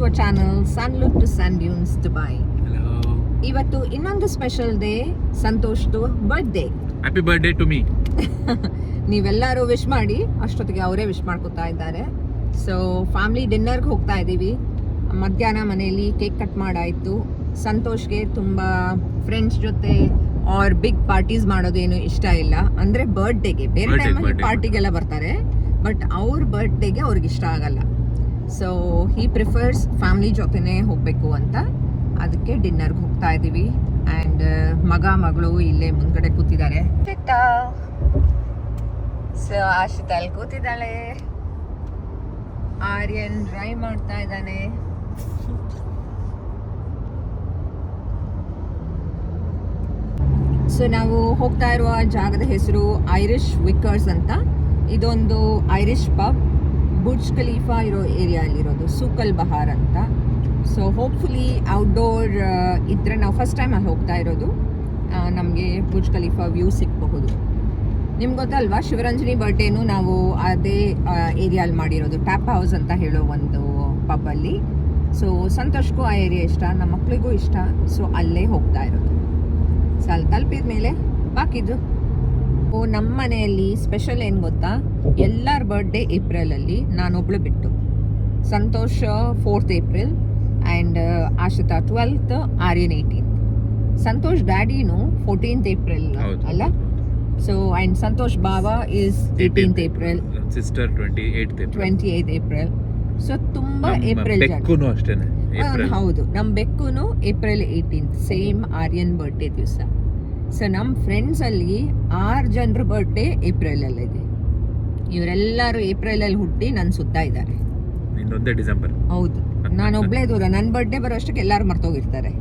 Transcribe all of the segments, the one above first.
Hour channel ಸನ್ಲುಕ್ to sand dunes Dubai. Hello. ಇವತ್ತು ಇನ್ನೊಂದು ಸ್ಪೆಷಲ್ ಡೇ, ಸಂತೋಷ್ದು birthday. Happy birthday to me. ನೀವೆಲ್ಲರೂ ವಿಶ್ ಮಾಡಿ, ಅಷ್ಟೊತ್ತಿಗೆ ಅವರೇ ವಿಶ್ ಮಾಡ್ಕೊತಾ ಇದ್ದಾರೆ. ಸೊ ಫ್ಯಾಮಿಲಿ ಡಿನ್ನರ್ಗೆ ಹೋಗ್ತಾ ಇದ್ದೀವಿ. ಮಧ್ಯಾಹ್ನ ಮನೆಯಲ್ಲಿ ಕೇಕ್ ಕಟ್ ಮಾಡಾಯಿತು. ಸಂತೋಷ್ಗೆ ತುಂಬ ಫ್ರೆಂಡ್ಸ್ ಜೊತೆ ಆರ್ ಬಿಗ್ ಪಾರ್ಟೀಸ್ ಮಾಡೋದೇನು ಇಷ್ಟ ಇಲ್ಲ. ಅಂದರೆ ಬರ್ತ್ಡೇಗೆ ಬೇರೆ ಟೈಮಲ್ಲಿ ಪಾರ್ಟಿಗೆಲ್ಲ ಬರ್ತಾರೆ, ಬಟ್ ಅವ್ರ ಬರ್ತ್ಡೇಗೆ ಅವ್ರಿಗೆ ಇಷ್ಟ ಆಗಲ್ಲ. ಸೊ ಹಿ ಪ್ರಿಫರ್ಸ್ ಫ್ಯಾಮಿಲಿ ಜೊತೆನೇ ಹೋಗಬೇಕು ಅಂತ, ಅದಕ್ಕೆ ಡಿನ್ನರ್ಗೆ ಹೋಗ್ತಾ ಇದ್ದೀವಿ. ಆ್ಯಂಡ್ ಮಗ ಮಗಳು ಇಲ್ಲೇ ಮುಂದ್ಗಡೆ ಕೂತಿದ್ದಾರೆ. ಸೊ ಆಶಿತಾ ಅಲ್ಲಿ ಕೂತಿದ್ದಾಳೆ, ಆರ್ಯನ್ ಡ್ರೈವ್ ಮಾಡ್ತಾ ಇದ್ದಾನೆ. ಸೊ ನಾವು ಹೋಗ್ತಾ ಇರುವ ಜಾಗದ ಹೆಸರು ಐರಿಷ್ ವಿಕರ್ಸ್ ಅಂತ. ಇದೊಂದು ಐರಿಷ್ ಪಬ್, ಬುರ್ಜ್ ಖಲೀಫಾ ಇರೋ ಏರಿಯಾಲಿರೋದು, ಸೂಕಲ್ ಬಹಾರ್ ಅಂತ. ಸೊ ಹೋಪ್ಫುಲಿ ಔಟ್ಡೋರ್ ಇದ್ದರೆ, ನಾವು ಫಸ್ಟ್ ಟೈಮ್ ಅಲ್ಲಿ ಹೋಗ್ತಾ ಇರೋದು, ನಮಗೆ ಬುರ್ಜ್ ಖಲೀಫಾ ವ್ಯೂ ಸಿಗಬಹುದು. ನಿಮ್ಗೆ ಗೊತ್ತಲ್ವಾ, ಶಿವರಂಜನಿ ಬರ್ಡೇನು ನಾವು ಅದೇ ಏರಿಯಾಲಿ ಮಾಡಿರೋದು, ಟ್ಯಾಪ್ ಹೌಸ್ ಅಂತ ಹೇಳೋ ಒಂದು ಪಬ್ಬಲ್ಲಿ. ಸೊ ಸಂತೋಷ್ಗೂ ಆ ಏರಿಯಾ ಇಷ್ಟ, ನಮ್ಮ ಮಕ್ಕಳಿಗೂ ಇಷ್ಟ. ಸೊ ಅಲ್ಲೇ ಹೋಗ್ತಾ ಇರೋದು. ಸೊ ಅಲ್ಲಿ ತಲುಪಿದ ಮೇಲೆ ಬಾಕಿದು. ನಮ್ಮ ಮನೆಯಲ್ಲಿ ಸ್ಪೆಷಲ್ ಏನು ಗೊತ್ತಾ, ಎಲ್ಲರ ಬರ್ಡೇ ಏಪ್ರಿಲಲ್ಲಿ, ನಾನೊಬ್ಳು ಬಿಟ್ಟು. Santosh 4th April and Ashita 12th, Aryan 18th. Santosh ಡ್ಯಾಡಿನೂ 14th ಏಪ್ರಿಲ್ ಅಲ್ಲ. ಸೊ ಆ್ಯಂಡ್ ಸಂತೋಷ್ ಬಾಬಾ is 18th April, sister 28th April. So ತುಂಬಾ ಏಪ್ರಿಲ್ ಅಷ್ಟೇನೆ. ಹೌದು, ನಮ್ಮ ಬೆಕ್ಕುನು April 18th, same Aryan birthday ದಿವಸ. ಸೊ ನಮ್ಮ ಫ್ರೆಂಡ್ಸಲ್ಲಿ 6 ಜನರ ಬರ್ಡೇ ಏಪ್ರಿಲಲ್ಲಿದೆ. ಇವರೆಲ್ಲರೂ ಏಪ್ರಿಲಲ್ಲಿ ಹುಟ್ಟಿ ನನ್ನ ಸುತ್ತ ಇದ್ದಾರೆ. ಇನ್ನೊಂದೇ ಡಿಸೆಂಬರ್. ಹೌದು, ನಾನೊಬ್ಳೇ ದೂರ. ನನ್ನ ಬರ್ಡೇ ಬರೋ ಅಷ್ಟಕ್ಕೆ ಎಲ್ಲರೂ ಮರ್ತೋಗಿರ್ತಾರೆ.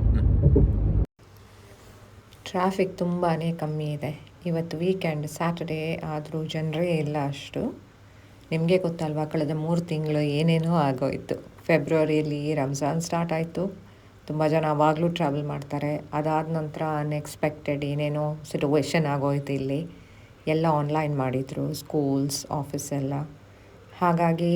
ಟ್ರಾಫಿಕ್ ತುಂಬಾ ಕಮ್ಮಿ ಇದೆ ಇವತ್ತು. ವೀಕೆಂಡ್, ಸ್ಯಾಟರ್ಡೇ ಆದರೂ ಜನರೇ ಇಲ್ಲ ಅಷ್ಟು. ನಿಮಗೆ ಗೊತ್ತಲ್ವಾ, ಕಳೆದ 3 ತಿಂಗಳು ಏನೇನೋ ಆಗೋಯಿತು. ಫೆಬ್ರವರಿಯಲ್ಲಿ ರಂಜಾನ್ ಸ್ಟಾರ್ಟ್ ಆಯಿತು. ತುಂಬ ಜನ ಆವಾಗಲೂ ಟ್ರಾವೆಲ್ ಮಾಡ್ತಾರೆ. ಅದಾದ ನಂತರ ಅನ್ಎಕ್ಸ್ಪೆಕ್ಟೆಡ್ ಏನೇನೋ ಸಿಟುವೇಶನ್ ಆಗೋಯ್ತು. ಇಲ್ಲಿ ಎಲ್ಲ ಆನ್ಲೈನ್ ಮಾಡಿದರು, ಸ್ಕೂಲ್ಸ್, ಆಫೀಸ್ ಎಲ್ಲ. ಹಾಗಾಗಿ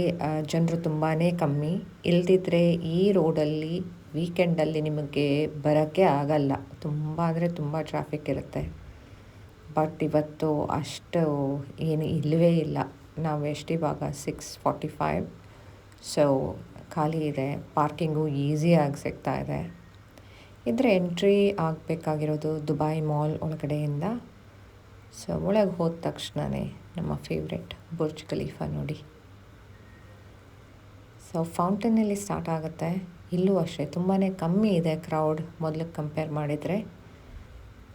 ಜನರು ತುಂಬಾ ಕಮ್ಮಿ. ಇಲ್ದಿದ್ರೆ ಈ ರೋಡಲ್ಲಿ ವೀಕೆಂಡಲ್ಲಿ ನಿಮಗೆ ಬರೋಕ್ಕೆ ಆಗಲ್ಲ. ತುಂಬ ಅಂದರೆ ತುಂಬ ಟ್ರಾಫಿಕ್ ಇರುತ್ತೆ. ಬಟ್ ಇವತ್ತು ಅಷ್ಟು ಏನು ಇಲ್ಲವೇ ಇಲ್ಲ. ನಾವು ಇವಾಗ 6:45. ಸೊ ಖಾಲಿ ಇದೆ. ಪಾರ್ಕಿಂಗು ಈಸಿಯಾಗಿ ಸಿಗ್ತಾ ಇದೆ. ಇದ್ರೆ ಎಂಟ್ರಿ ಆಗಬೇಕಾಗಿರೋದು ದುಬೈ ಮಾಲ್ ಒಳಗಡೆಯಿಂದ. ಸೊ ಒಳಗೆ ಹೋದ ತಕ್ಷಣವೇ ನಮ್ಮ ಫೇವ್ರೆಟ್ ಬುರ್ಜ್ ಖಲೀಫಾ ನೋಡಿ. ಸೊ ಫೌಂಟೇನಲ್ಲಿ ಸ್ಟಾರ್ಟ್ ಆಗುತ್ತೆ. ಇಲ್ಲೂ ಅಷ್ಟೇ ತುಂಬಾ ಕಮ್ಮಿ ಇದೆ ಕ್ರೌಡ್, ಮೊದಲಿಗೆ ಕಂಪೇರ್ ಮಾಡಿದರೆ.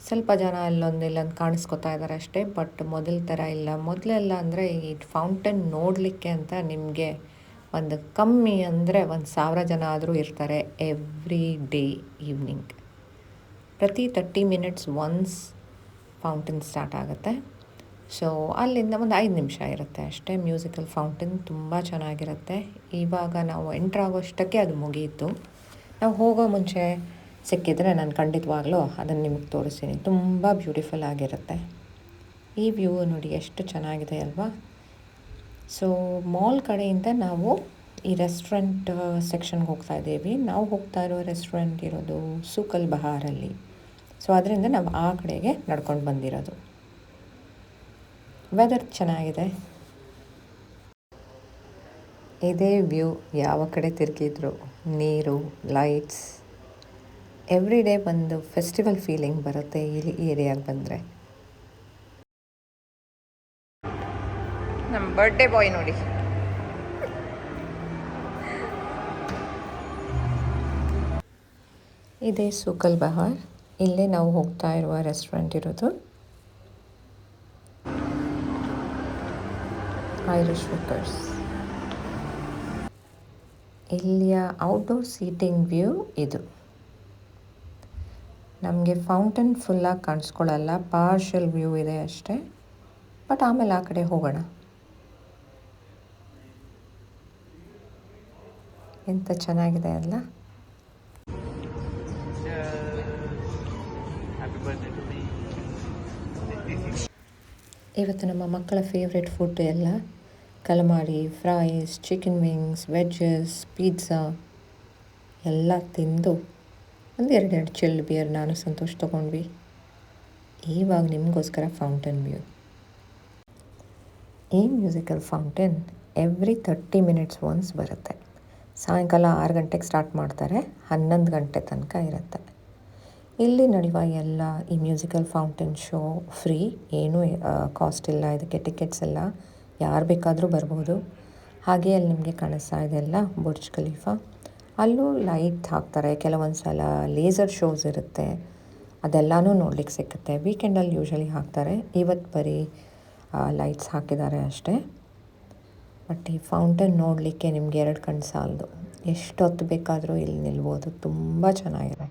ಸ್ವಲ್ಪ ಜನ ಇಲ್ಲೊಂದು ಕಾಣಿಸ್ಕೊತಾ ಇದ್ದಾರೆ ಅಷ್ಟೇ, ಬಟ್ ಮೊದಲ ಥರ ಇಲ್ಲ. ಮೊದಲೆಲ್ಲ ಅಂದರೆ ಈ ಫೌಂಟೇನ್ ನೋಡಲಿಕ್ಕೆ ಅಂತ ನಿಮಗೆ ಒಂದು ಕಮ್ಮಿ ಅಂದರೆ 1,000 ಜನ ಆದರೂ ಇರ್ತಾರೆ ಎವ್ರಿ ಡೇ ಈವ್ನಿಂಗ್. ಪ್ರತಿ 30 ಮಿನಿಟ್ಸ್ ಒನ್ಸ್ ಫೌಂಟೇನ್ ಸ್ಟಾರ್ಟ್ ಆಗುತ್ತೆ. ಸೊ ಅಲ್ಲಿಂದ ಒಂದು 5 ನಿಮಿಷ ಇರುತ್ತೆ ಅಷ್ಟೇ. ಮ್ಯೂಸಿಕಲ್ ಫೌಂಟೇನ್ ತುಂಬ ಚೆನ್ನಾಗಿರುತ್ತೆ. ಇವಾಗ ನಾವು ಎಂಟ್ರ್ ಆಗೋಷ್ಟಕ್ಕೆ ಅದು ಮುಗಿಯಿತು. ನಾವು ಹೋಗೋ ಮುಂಚೆ ಸಿಕ್ಕಿದರೆ ನಾನು ಖಂಡಿತವಾಗ್ಲೂ ಅದನ್ನು ನಿಮಗೆ ತೋರಿಸ್ತೀನಿ. ತುಂಬ ಬ್ಯೂಟಿಫುಲ್ ಆಗಿರುತ್ತೆ. ಈ ವ್ಯೂ ನೋಡಿ ಎಷ್ಟು ಚೆನ್ನಾಗಿದೆ ಅಲ್ವಾ. ಸೊ ಮಾಲ್ ಕಡೆಯಿಂದ ನಾವು ಈ ರೆಸ್ಟೋರೆಂಟ್ ಸೆಕ್ಷನ್ಗೆ ಹೋಗ್ತಾ ಇದ್ದೀವಿ. ನಾವು ಹೋಗ್ತಾ ಇರೋ ರೆಸ್ಟೋರೆಂಟ್ ಇರೋದು ಸೂಕಲ್ ಬಹಾರಲ್ಲಿ. ಸೊ ಅದರಿಂದ ನಾವು ಆ ಕಡೆಗೆ ನಡ್ಕೊಂಡು ಬಂದಿರೋದು. ವೆದರ್ ಚೆನ್ನಾಗಿದೆ. ಇದೇ ವ್ಯೂ ಯಾವ ಕಡೆ ತಿರುಗಿದ್ರು, ನೀರು, ಲೈಟ್ಸ್, ಎವ್ರಿ ಡೇ ಒಂದು ಫೆಸ್ಟಿವಲ್ ಫೀಲಿಂಗ್ ಬರುತ್ತೆ ಇಲ್ಲಿ ಈ ಏರಿಯಾಗೆ ಬಂದರೆ. ನಮ್ಮ ಬರ್ಡೇ ಬಾಯ್ ನೋಡಿ. ಇದೇ ಸೂಕಲ್ ಬಹಾರ್. ಇಲ್ಲೇ ನಾವು ಹೋಗ್ತಾ ಇರುವ ರೆಸ್ಟೋರೆಂಟ್ ಇರೋದು, ಐರಿಷ್ ವಿಕರ್ಸ್. ಇಲ್ಲಿಯ ಔಟ್ಡೋರ್ ಸೀಟಿಂಗ್ ವ್ಯೂ ಇದು. ನಮಗೆ ಫೌಂಟೇನ್ ಫುಲ್ಲಾಗಿ ಕಾಣಿಸ್ಕೊಳ್ಳಲ್ಲ, ಪಾರ್ಷಲ್ ವ್ಯೂ ಇದೆ ಅಷ್ಟೇ. ಬಟ್ ಆಮೇಲೆ ಆ ಕಡೆ ಹೋಗೋಣ. ಎಂಥ ಚೆನ್ನಾಗಿದೆ ಅಲ್ಲ. ಇವತ್ತು ನಮ್ಮ ಮಕ್ಕಳ ಫೇವ್ರೆಟ್ ಫುಡ್ ಎಲ್ಲ calamari, fries, chicken wings, wedges, pizza ಎಲ್ಲ ತಿಂದು ಒಂದು ಎರಡೆರಡು ಚಿಲ್ಡ್ ಬಿಯರ್ ನಾನು ಸಂತೋಷ ತೊಗೊಂಡ್ವಿ. ಇವಾಗ ನಿಮಗೋಸ್ಕರ ಫೌಂಟೇನ್ ವ್ಯೂ. ಈ musical fountain every 30 minutes once ಬರುತ್ತೆ. ಸಾಯಂಕಾಲ 6 ಗಂಟೆಗೆ ಸ್ಟಾರ್ಟ್ ಮಾಡ್ತಾರೆ, 11 ಗಂಟೆ ತನಕ ಇರುತ್ತೆ. ಇಲ್ಲಿ ನಡೆಯುವ ಎಲ್ಲ ಈ ಮ್ಯೂಸಿಕಲ್ ಫೌಂಟೇನ್ ಶೋ ಫ್ರೀ, ಏನೂ ಕಾಸ್ಟ್ ಇಲ್ಲ. ಇದಕ್ಕೆ ಟಿಕೆಟ್ಸ್ ಎಲ್ಲ ಯಾರು ಬೇಕಾದರೂ ಬರ್ಬೋದು. ಹಾಗೆ ಅಲ್ಲಿ ನಿಮಗೆ ಕಾಣಿಸ್ತಾ ಇದೆಯಲ್ಲ ಬುರ್ಜ್ ಖಲೀಫಾ, ಅಲ್ಲೂ ಲೈಟ್ ಹಾಕ್ತಾರೆ. ಕೆಲವೊಂದು ಸಲ ಲೇಸರ್ ಶೋಸ್ ಇರುತ್ತೆ, ಅದೆಲ್ಲನೂ ನೋಡ್ಲಿಕ್ಕೆ ಸಿಗುತ್ತೆ. ವೀಕೆಂಡಲ್ಲಿ ಯೂಶ್ವಲಿ ಹಾಕ್ತಾರೆ. ಇವತ್ತು ಬರೀ ಲೈಟ್ಸ್ ಹಾಕಿದ್ದಾರೆ ಅಷ್ಟೇ. ಬಟ್ ಈ ಫೌಂಟೇನ್ ನೋಡಲಿಕ್ಕೆ ನಿಮಗೆ 2 ಕಣ್ಣು ಸಾಲದು. ಎಷ್ಟೊತ್ತು ಬೇಕಾದರೂ ಇಲ್ಲಿ ನಿಲ್ಬೋದು. ತುಂಬ ಚೆನ್ನಾಗಿದೆ.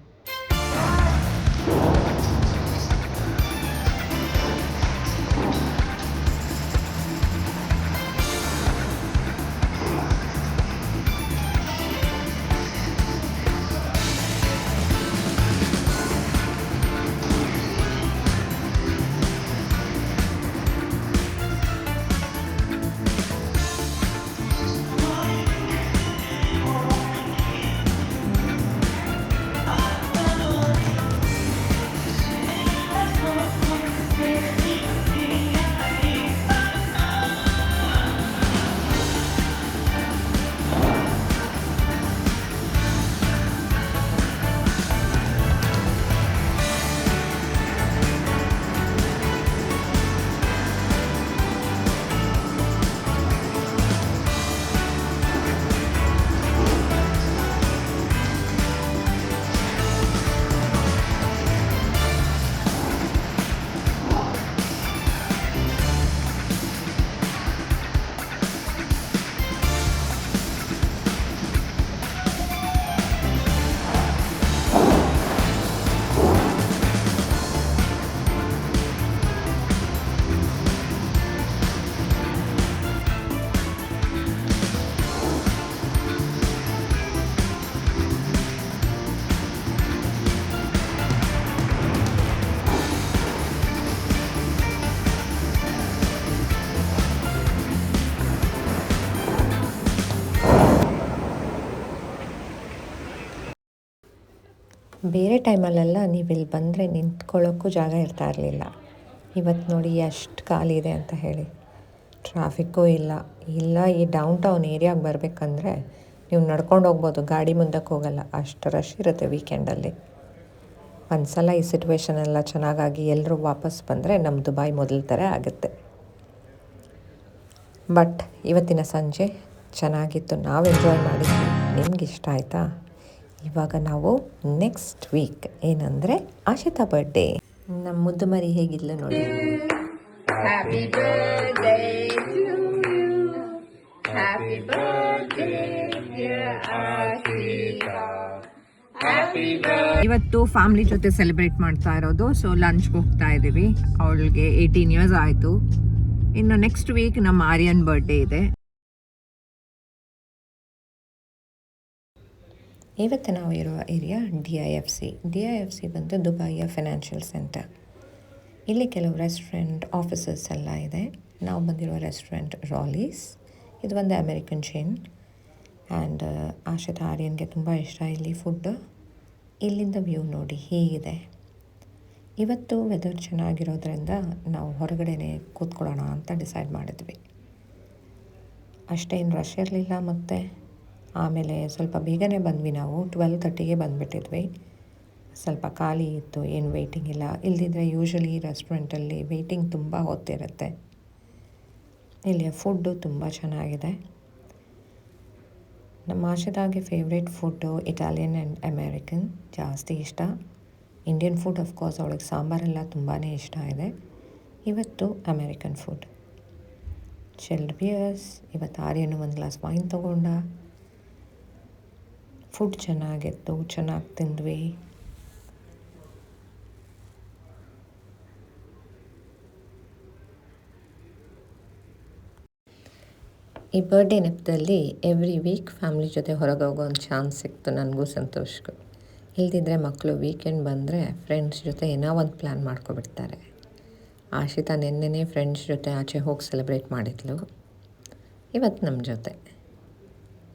ಬೇರೆ ಟೈಮಲ್ಲೆಲ್ಲ ನೀವು ಇಲ್ಲಿ ಬಂದರೆ ನಿಂತ್ಕೊಳ್ಳೋಕ್ಕೂ ಜಾಗ ಇರ್ತಾ ಇರಲಿಲ್ಲ. ಇವತ್ತು ನೋಡಿ ಎಷ್ಟು ಖಾಲಿ ಇದೆ ಅಂತ ಹೇಳಿ. ಟ್ರಾಫಿಕ್ಕೂ ಇಲ್ಲ. ಈ ಡೌನ್ ಟೌನ್ ಏರಿಯಾಗೆ ಬರಬೇಕಂದ್ರೆ ನೀವು ನಡ್ಕೊಂಡು ಹೋಗ್ಬೋದು, ಗಾಡಿ ಮುಂದಕ್ಕೆ ಹೋಗಲ್ಲ, ಅಷ್ಟು ರಶ್ ಇರುತ್ತೆ ವೀಕೆಂಡಲ್ಲಿ. ಒಂದು ಸಲ ಈ ಸಿಟುವೇಶನ್ ಎಲ್ಲ ಚೆನ್ನಾಗಾಗಿ ಎಲ್ಲರೂ ವಾಪಸ್ ಬಂದರೆ ನಮ್ಮ ದುಬೈ ಮೊದಲ ಥರ ಆಗುತ್ತೆ. ಬಟ್ ಇವತ್ತಿನ ಸಂಜೆ ಚೆನ್ನಾಗಿತ್ತು, ನಾವು ಎಂಜಾಯ್ ಮಾಡಿದ್ವಿ. ನಿಮ್ಗೆ ಇಷ್ಟ ಆಯಿತಾ? ಇವಾಗ ನಾವು ನೆಕ್ಸ್ಟ್ ವೀಕ್ ಏನಂದರೆ ಆಶಿತಾ ಬರ್ಡೇ. ನಮ್ಮ ಮುದ್ದು ಮರಿ ಹೇಗಿದ್ಲು ನೋಡಿ. Happy birthday to you. Happy birthday, dear Ashita. Happy birthday. ಇವತ್ತು ಫ್ಯಾಮಿಲಿ ಜೊತೆ ಸೆಲೆಬ್ರೇಟ್ ಮಾಡ್ತಾ ಇರೋದು. ಸೊ ಲಂಚ್ಗೆ ಹೋಗ್ತಾ ಇದ್ದೀವಿ. ಅವಳಿಗೆ 18 ಇಯರ್ಸ್ ಆಯಿತು. ಇನ್ನು ನೆಕ್ಸ್ಟ್ ವೀಕ್ ನಮ್ಮ ಆರ್ಯನ್ ಬರ್ಡೇ ಇದೆ. ಇವತ್ತು ನಾವು ಇರುವ ಏರಿಯಾ DIFC ಬಂದು ದುಬೈಯ ಫೈನಾನ್ಷಿಯಲ್ ಸೆಂಟರ್. ಇಲ್ಲಿ ಕೆಲವು ರೆಸ್ಟೋರೆಂಟ್, ಆಫೀಸಸ್ ಎಲ್ಲ ಇದೆ. ನಾವು ಬಂದಿರೋ ರೆಸ್ಟೋರೆಂಟ್ ರಾಲೀಸ್. ಇದು ಒಂದು ಅಮೆರಿಕನ್ ಚೈನ್. ಆ್ಯಂಡ್ ಆಶಿತಾ ಆರ್ಯನ್ಗೆ ತುಂಬ ಇಷ್ಟ ಇಲ್ಲಿ ಫುಡ್. ಇಲ್ಲಿಂದ ವ್ಯೂ ನೋಡಿ ಹೀಗಿದೆ. ಇವತ್ತು ವೆದರ್ ಚೆನ್ನಾಗಿರೋದ್ರಿಂದ ನಾವು ಹೊರಗಡೆನೇ ಕೂತ್ಕೊಳ್ಳೋಣ ಅಂತ ಡಿಸೈಡ್ ಮಾಡಿದ್ವಿ. ಅಷ್ಟೇನು ರಶ್ ಇರಲಿಲ್ಲ. ಮತ್ತು ಆಮೇಲೆ ಸ್ವಲ್ಪ ಬೇಗನೆ ಬಂದ್ವಿ. ನಾವು 12:30ಗೆ ಬಂದುಬಿಟ್ಟಿದ್ವಿ. ಸ್ವಲ್ಪ ಖಾಲಿ ಇತ್ತು, ಏನು ವೆಯ್ಟಿಂಗ್ ಇಲ್ಲ. ಇಲ್ಲದಿದ್ದರೆ ಯೂಶ್ವಲಿ ರೆಸ್ಟೋರೆಂಟಲ್ಲಿ ವೆಯ್ಟಿಂಗ್ ತುಂಬ ಹೊತ್ತಿರುತ್ತೆ. ಇಲ್ಲಿಯ ಫುಡ್ಡು ತುಂಬ ಚೆನ್ನಾಗಿದೆ. ನಮ್ಮ ಆಶಿತಾಗೆ favourite food Italian and American ಜಾಸ್ತಿ ಇಷ್ಟ. ಇಂಡಿಯನ್ ಫುಡ್ ಅಫ್ಕೋರ್ಸ್ ಅವಳಿಗೆ ಸಾಂಬಾರೆಲ್ಲ ತುಂಬಾ ಇಷ್ಟ ಇದೆ. ಇವತ್ತು ಅಮೇರಿಕನ್ ಫುಡ್. Chilled bears. ಇವತ್ತು ಆರ್ಯನು ಒಂದು ಗ್ಲಾಸ್ ವೈನ್ ತೊಗೊಂಡ. ಫುಡ್ ಚೆನ್ನಾಗಿತ್ತು, ಚೆನ್ನಾಗಿ ತಿಂದ್ವಿ. ಈ ಬರ್ಡೇ ನೆಪದಲ್ಲಿ ಎವ್ರಿ ವೀಕ್ ಫ್ಯಾಮ್ಲಿ ಜೊತೆ ಹೊರಗೆ ಹೋಗೋ ಒಂದು ಚಾನ್ಸ್ ಸಿಕ್ತು ನನಗೂ ಸಂತೋಷಕ್ಕೂ. ಇಲ್ದಿದ್ರೆ ಮಕ್ಕಳು ವೀಕೆಂಡ್ ಬಂದರೆ ಫ್ರೆಂಡ್ಸ್ ಜೊತೆ ಏನೋ ಒಂದು ಪ್ಲ್ಯಾನ್ ಮಾಡ್ಕೊಬಿಡ್ತಾರೆ. ಆಶಿತಾ ನೆನ್ನೆನೇ ಫ್ರೆಂಡ್ಸ್ ಜೊತೆ ಆಚೆ ಹೋಗಿ ಸೆಲೆಬ್ರೇಟ್ ಮಾಡಿದ್ಲು. ಇವತ್ತು ನಮ್ಮ ಜೊತೆ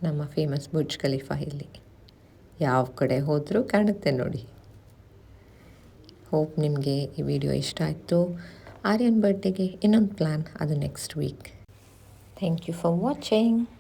ನಮ್ಮ ಫೇಮಸ್ ಬುರ್ಜ್ ಖಲೀಫಾ ಇಲ್ಲಿ. ಯಾವ ಕಡೆ ಹೋದರೂ ಕಾಣುತ್ತೆ ನೋಡಿ. ಹೋಪ್ ನಿಮಗೆ ಈ ವಿಡಿಯೋ ಇಷ್ಟ ಆಯಿತು. ಆರ್ಯನ್ ಬರ್ಡೇಗೆ ಇನ್ನೊಂದು ಪ್ಲ್ಯಾನ್, ಅದು next week. Thank you for watching.